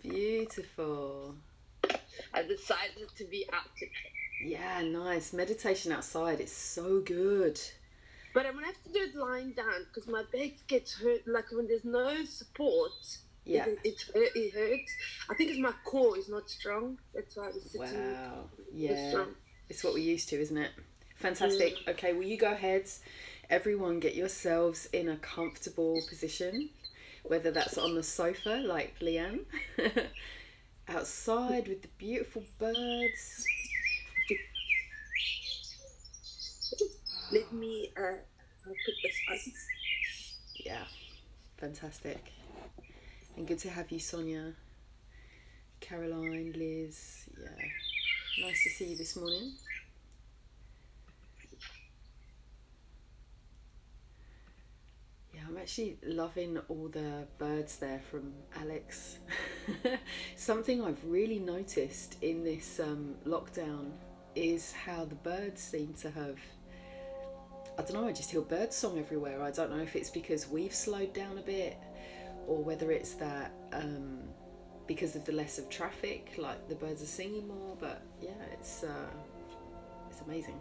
Beautiful. I decided to be out today. Yeah, nice. Meditation outside is so good. But I'm gonna have to do it lying down because my back gets hurt. Like when there's no support, Yeah. it hurts. I think it's my core is not strong. That's why I was sitting. Wow. Yeah. Strong. It's what we're used to, isn't it? Fantastic. Okay, well, you go ahead. Everyone, get yourselves in a comfortable position, whether that's on the sofa like Leanne, outside with the beautiful birds. Let me put this on. Yeah, fantastic. And good to have you, Sonia, Caroline, Liz. Yeah, nice to see you this morning. Yeah, I'm actually loving all the birds there from Alex. Something I've really noticed in this lockdown is how the birds seem to have, I don't know, I just hear bird song everywhere. I don't know if it's because we've slowed down a bit or whether it's that because of the less of traffic, like the birds are singing more, but yeah, it's amazing.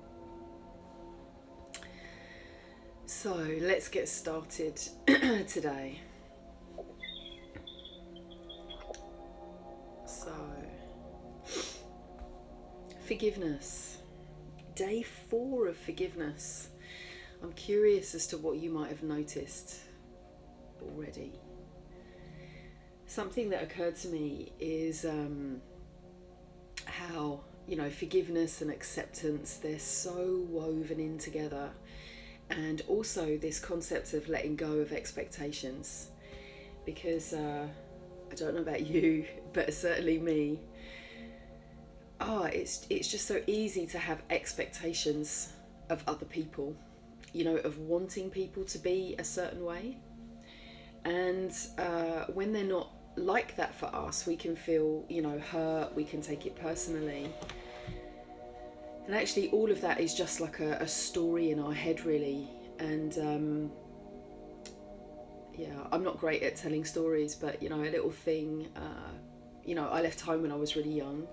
So let's get started today. So, forgiveness. Day 4 of forgiveness. I'm curious as to what you might have noticed already. Something that occurred to me is how, forgiveness and acceptance, they're so woven in together. And also this concept of letting go of expectations. Because I don't know about you, but certainly me, it's just so easy to have expectations of other people, of wanting people to be a certain way. And when they're not like that for us, we can feel, hurt, we can take it personally. And actually all of that is just like a story in our head, really. And I'm not great at telling stories, but a little thing, I left home when I was really young.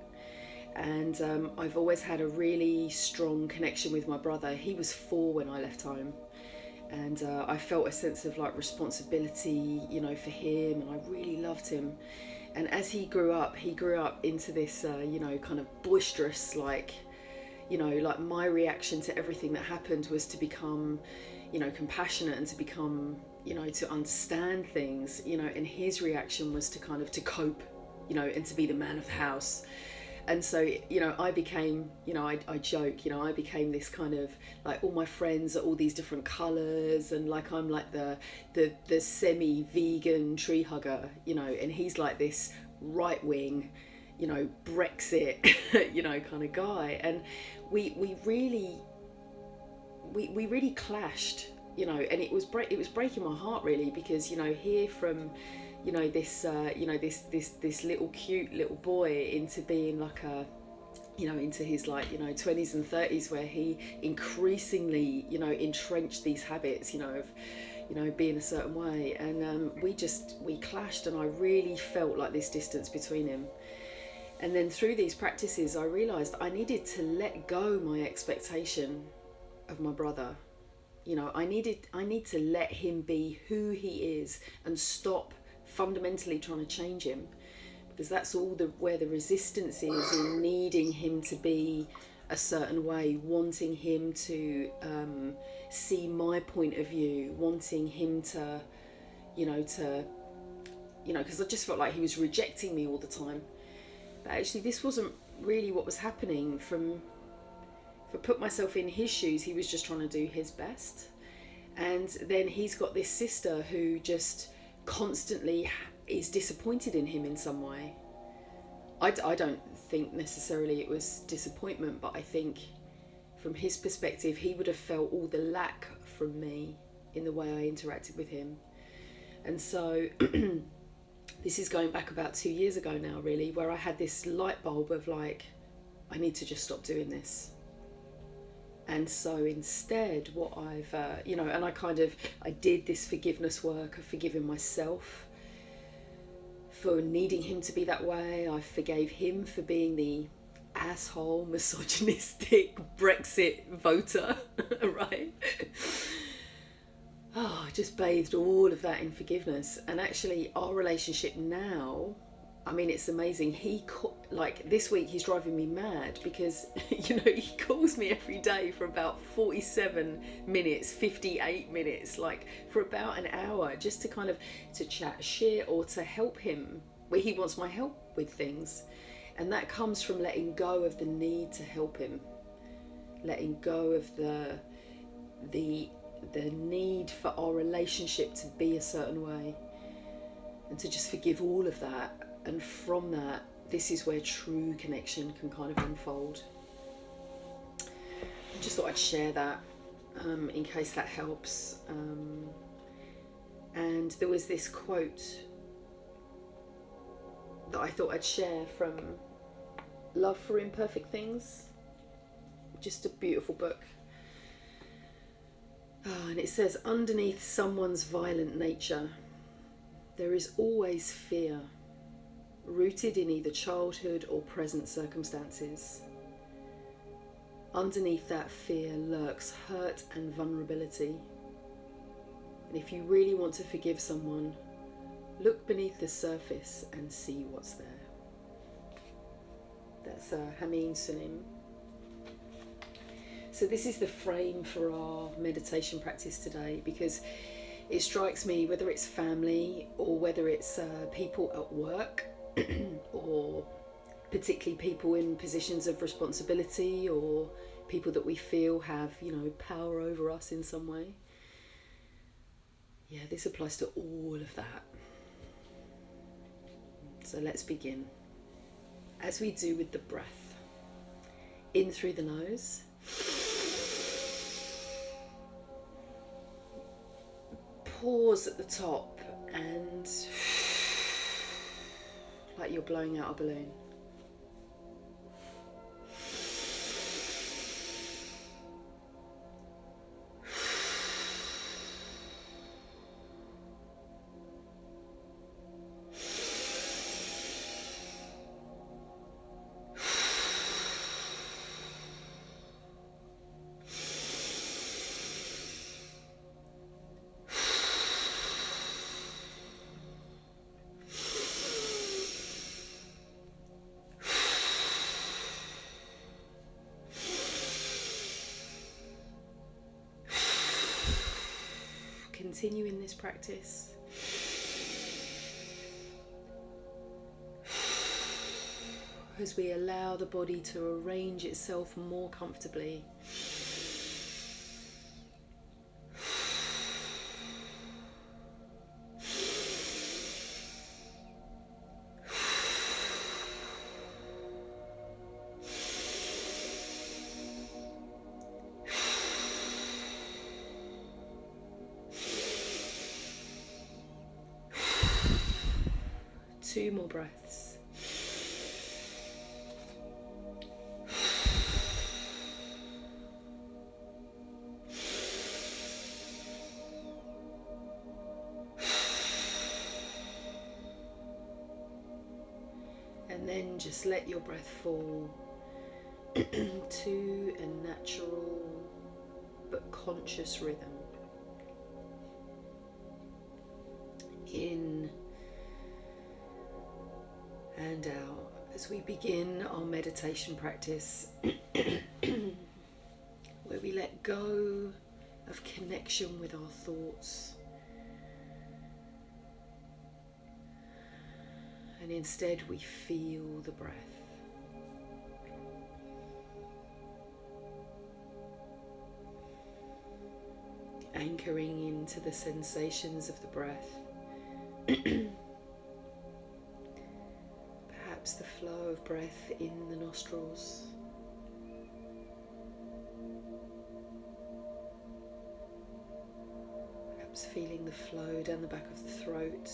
And I've always had a really strong connection with my brother. He was 4 when I left home. And I felt a sense of like responsibility, for him, and I really loved him. And as he grew up into this, kind of boisterous, like my reaction to everything that happened was to become, compassionate and to become, to understand things, and his reaction was to kind of to cope, and to be the man of the house. And so, I became, I joke, I became this kind of like, all my friends are all these different colours, and like I'm like the semi-vegan tree hugger, and he's like this right wing, Brexit, kind of guy. And we really clashed, and it was breaking my heart, really, because here from this little cute little boy into being like a into his like 20s and 30s, where he increasingly entrenched these habits of being a certain way. And we clashed, and I really felt like this distance between him. And then through these practices I realized I needed to let go my expectation of my brother. I need to let him be who he is and stop fundamentally trying to change him, because that's all where the resistance is, in needing him to be a certain way, wanting him to see my point of view, wanting him to because I just felt like he was rejecting me all the time. But actually this wasn't really what was happening. If I put myself in his shoes, he was just trying to do his best. And then he's got this sister who just constantly is disappointed in him in some way. I don't think necessarily it was disappointment, but I think from his perspective he would have felt all the lack from me in the way I interacted with him. And so this is going back about 2 years ago now, really, where I had this light bulb of like, I need to just stop doing this. And so instead what I've, and I did this forgiveness work of forgiving myself for needing him to be that way. I forgave him for being the asshole, misogynistic Brexit voter, right? Oh, I just bathed all of that in forgiveness. And actually, our relationship now, I mean, it's amazing. Like this week, he's driving me mad because, you know, he calls me every day for about 47 minutes, 58 minutes, like for about an hour, just to kind of to chat shit or to help him where he wants my help with things. And that comes from letting go of the need to help him, letting go of the need for our relationship to be a certain way, and to just forgive all of that. And from that, this is where true connection can kind of unfold. I just thought I'd share that in case that helps. And there was this quote that I thought I'd share from Love for Imperfect Things. Just a beautiful book. And it says, underneath someone's violent nature, there is always fear, rooted in either childhood or present circumstances. Underneath that fear lurks hurt and vulnerability. And if you really want to forgive someone, look beneath the surface and see what's there. That's Hameen Sunim. So this is the frame for our meditation practice today, because it strikes me, whether it's family or whether it's people at work or particularly people in positions of responsibility or people that we feel have, you know, power over us in some way. Yeah, this applies to all of that. So let's begin. As we do with the breath, in through the nose. Pause at the top and like you're blowing out a balloon. Continue in this practice. As we allow the body to arrange itself more comfortably. Two more breaths. And then just let your breath fall to a natural but conscious rhythm. In and out as we begin our meditation practice where we let go of connection with our thoughts and instead we feel the breath. Anchoring into the sensations of the breath. The flow of breath in the nostrils, perhaps feeling the flow down the back of the throat,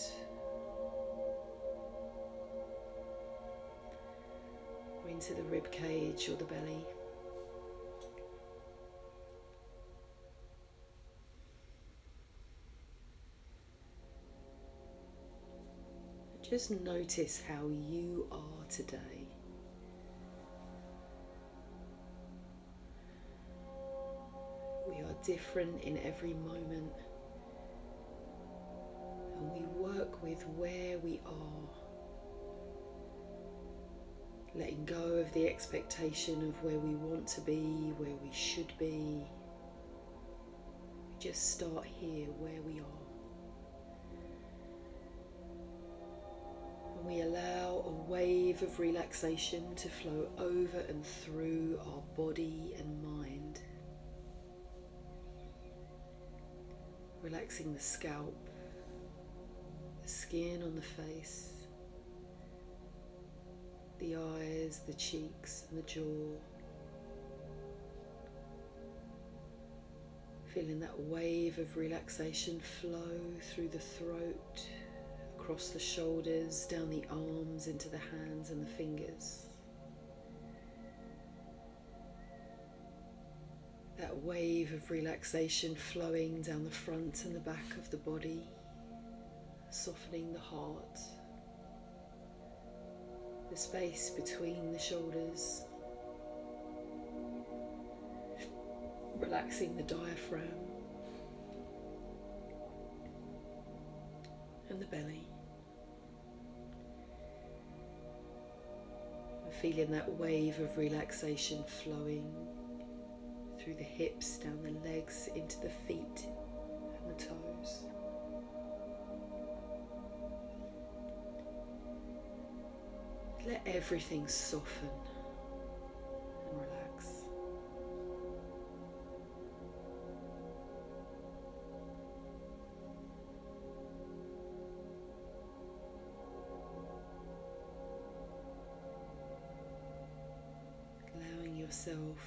or into the rib cage or the belly. Just notice how you are today. We are different in every moment, and we work with where we are, letting go of the expectation of where we want to be, where we should be. We just start here where we are. And we allow a wave of relaxation to flow over and through our body and mind. Relaxing the scalp, the skin on the face, the eyes, the cheeks and the jaw. Feeling that wave of relaxation flow through the throat, across the shoulders, down the arms, into the hands and the fingers. That wave of relaxation flowing down the front and the back of the body, softening the heart, the space between the shoulders, relaxing the diaphragm and the belly. And feeling that wave of relaxation flowing through the hips, down the legs, into the feet and the toes. Let everything soften and relax. Allowing yourself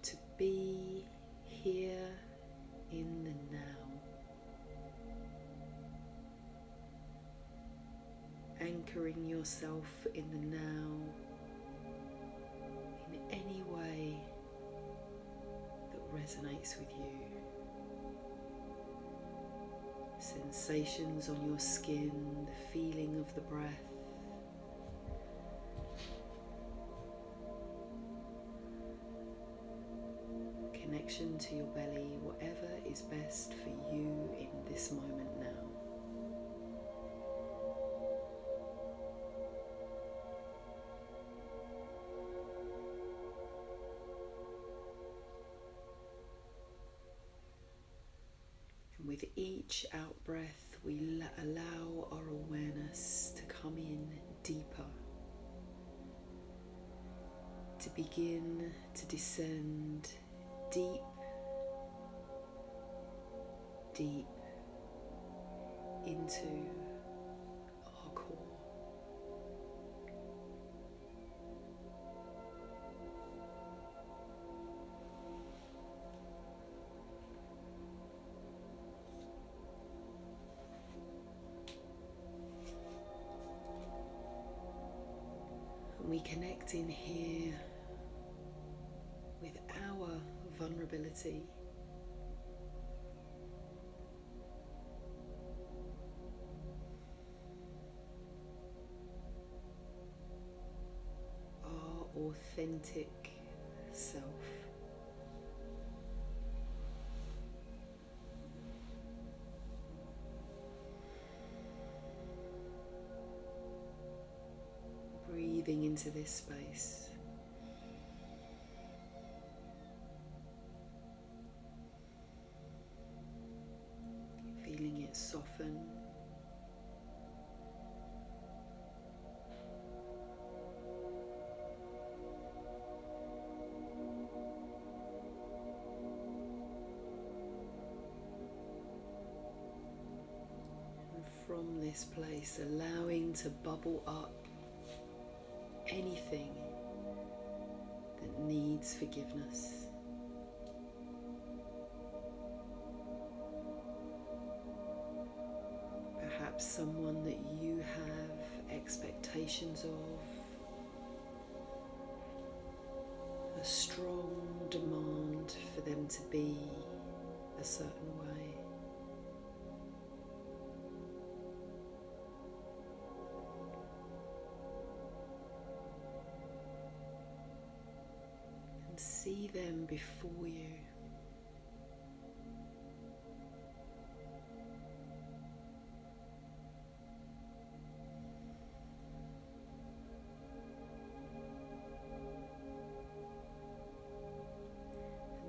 to be here in the now. Anchoring yourself in the now in any way that resonates with you. Sensations on your skin, the feeling of the breath. Connection to your belly, whatever is best for you in this moment now. And with each out breath, we allow our awareness to come in deeper, to begin to descend deep, deep into our core. And we connect in here with our vulnerability, our authentic self. Breathing into this space. Feeling it soften. And from this place, allowing to bubble up anything that needs forgiveness. Perhaps someone that you have expectations of, a strong demand for them to be a certain way. see them before you.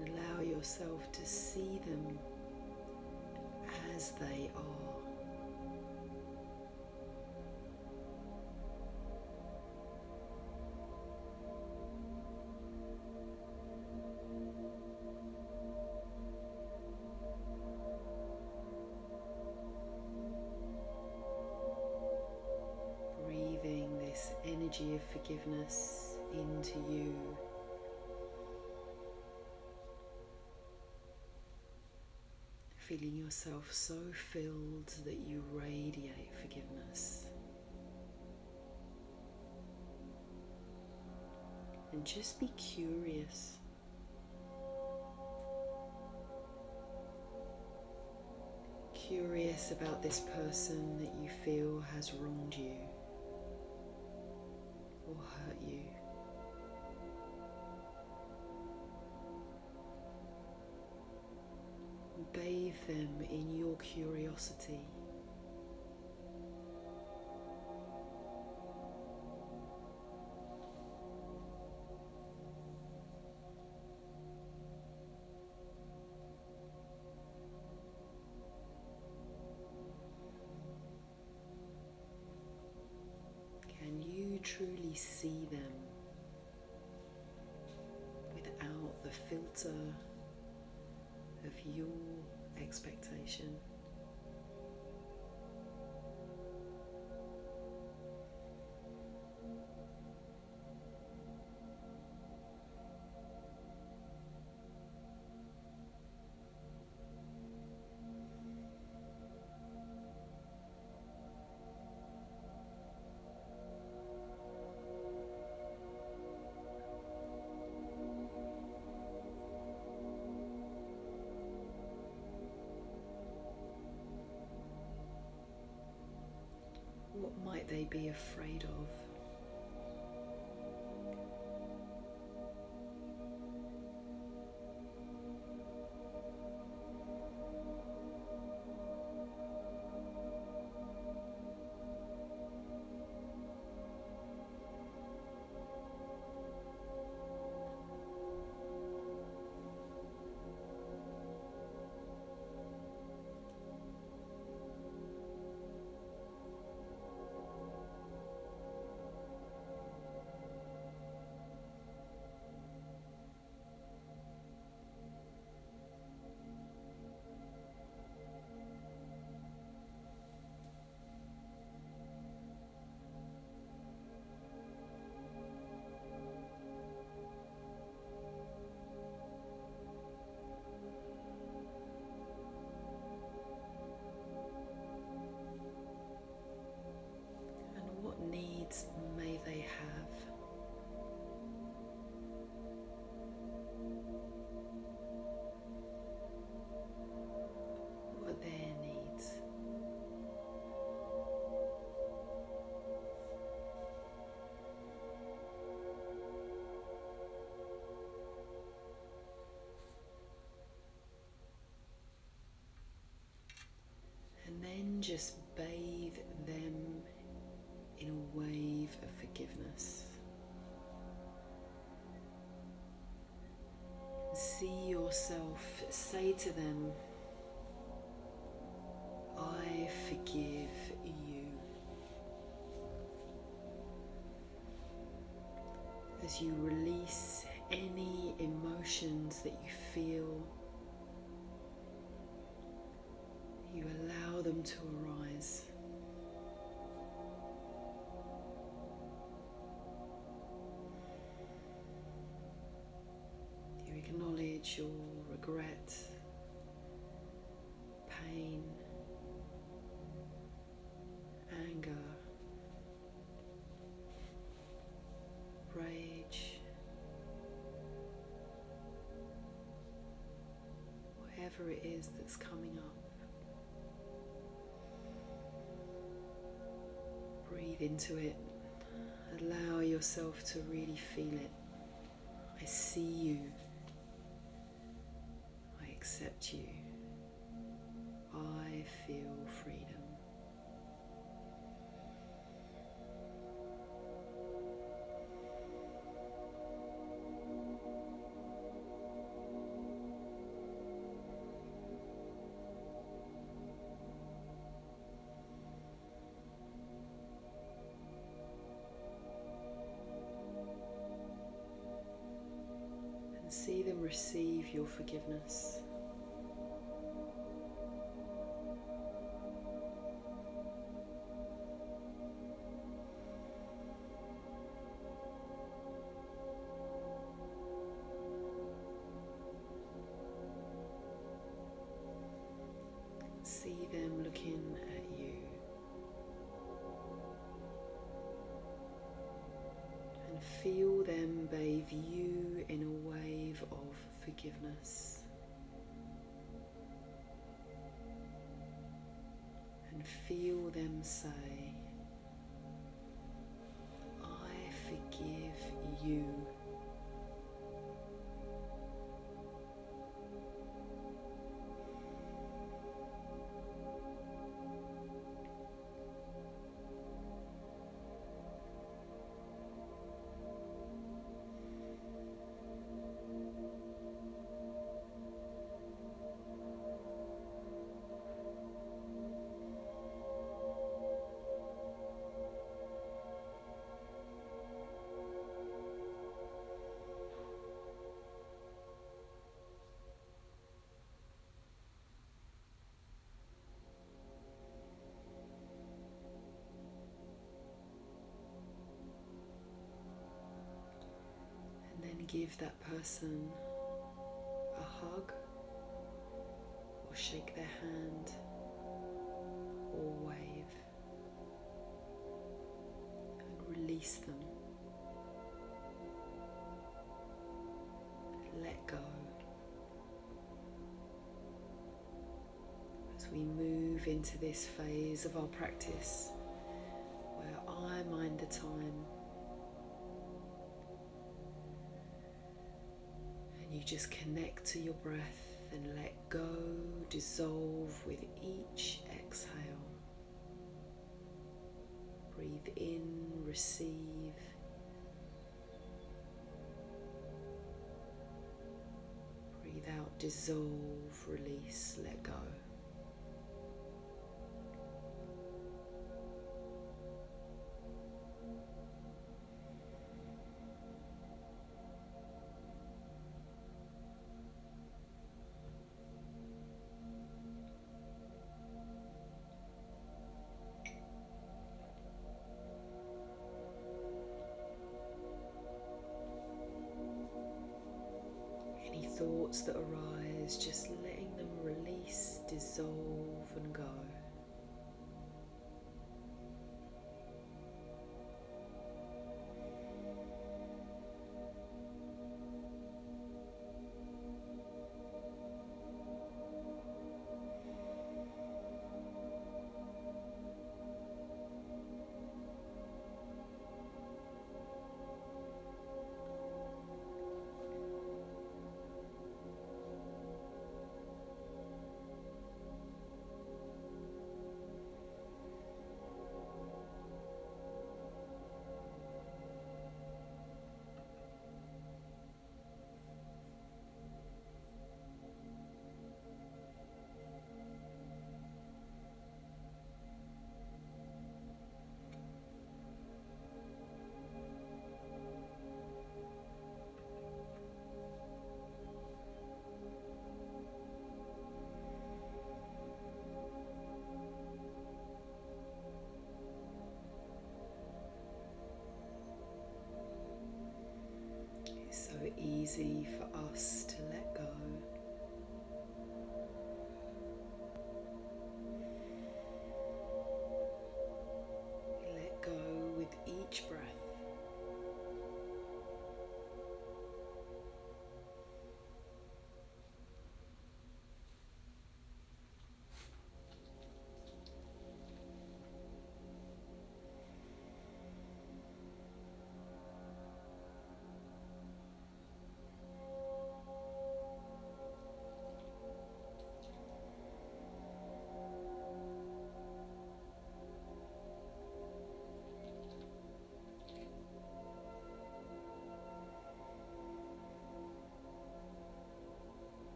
And allow yourself to see them as they are. Breathing this energy of forgiveness into you. Feeling yourself so filled that you radiate forgiveness. And just be curious. Curious about this person that you feel has wronged you or hurt you. Bathe them in your curiosity. Can you truly see them without the filter of your expectation? What might they be afraid of? What needs may they have? What are their needs? And then just bathe them in a wave of forgiveness. See yourself say to them, I forgive you. As you release any emotions that you feel, you allow them to arise. You acknowledge your regret, pain, anger, rage, whatever it is that's coming up. Breathe into it. Allow yourself to really feel it. I see you. accept you. I feel freedom. And see them receive your forgiveness. See them looking at you and feel them bathe you in a wave of forgiveness, and feel them say, I forgive you. And give that person a hug, or shake their hand, or wave, and release them. Let go. As we move into this phase of our practice where I mind the time and you just connect to your breath and let go, dissolve with each exhale. Breathe in, receive. Breathe out, dissolve, release, let go. Thoughts that arise, just letting them release, dissolve and go. It's so easy for us to let go. Let go with each breath.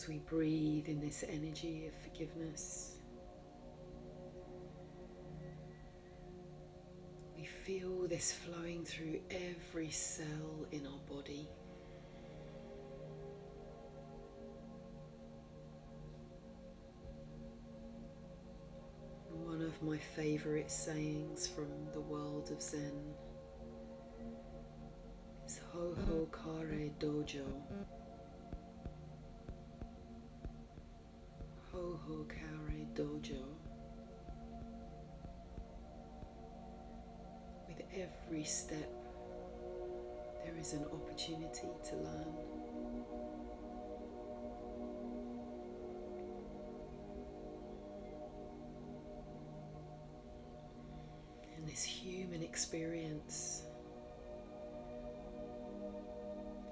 As we breathe in this energy of forgiveness, we feel this flowing through every cell in our body. One of my favourite sayings from the world of Zen is Ho Ho Kare Dojo. Ho Ho Kare Dojo. With every step, there is an opportunity to learn. And this human experience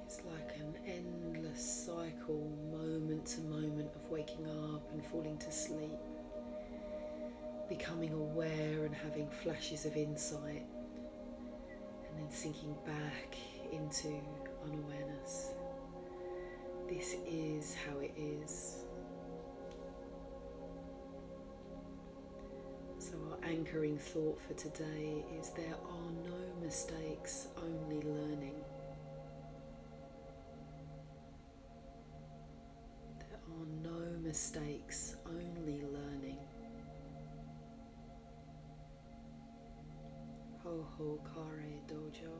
is like an endless cycle, moment to moment, of waking up and falling to sleep, becoming aware and having flashes of insight, and then sinking back into unawareness. This is how it is. So our anchoring thought for today is there are no mistakes, only learning. There are no mistakes, only learning. Ho Ho Kare Dojo.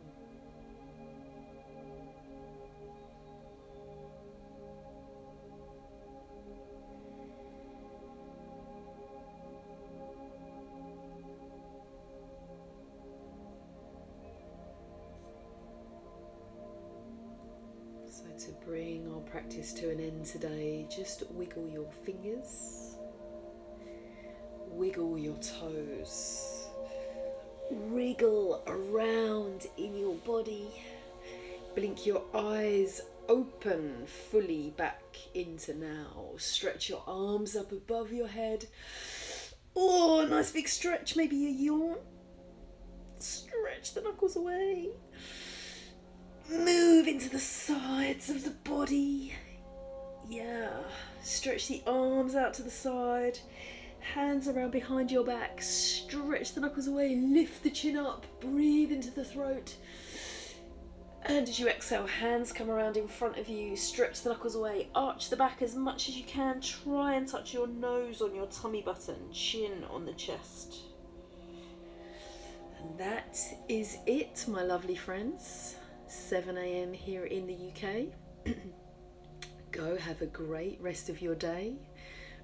So to bring our practice to an end today, just wiggle your fingers, wiggle your toes, wriggle around in your body, blink your eyes open fully back into now, stretch your arms up above your head. Oh, nice big stretch, maybe a yawn. Stretch the knuckles away. Move into the sides of the body. Yeah, stretch the arms out to the side, hands around behind your back, stretch the knuckles away, lift the chin up, breathe into the throat. And as you exhale, hands come around in front of you, stretch the knuckles away, arch the back as much as you can, try and touch your nose on your tummy button, chin on the chest. And that is it, my lovely friends. 7 a.m. here in the UK. Go have a great rest of your day,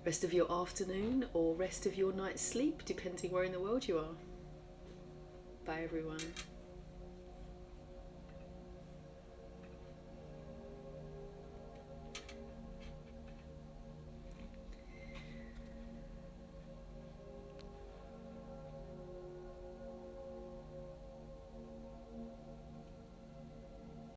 rest of your afternoon, or rest of your night's sleep, depending where in the world you are. Bye everyone.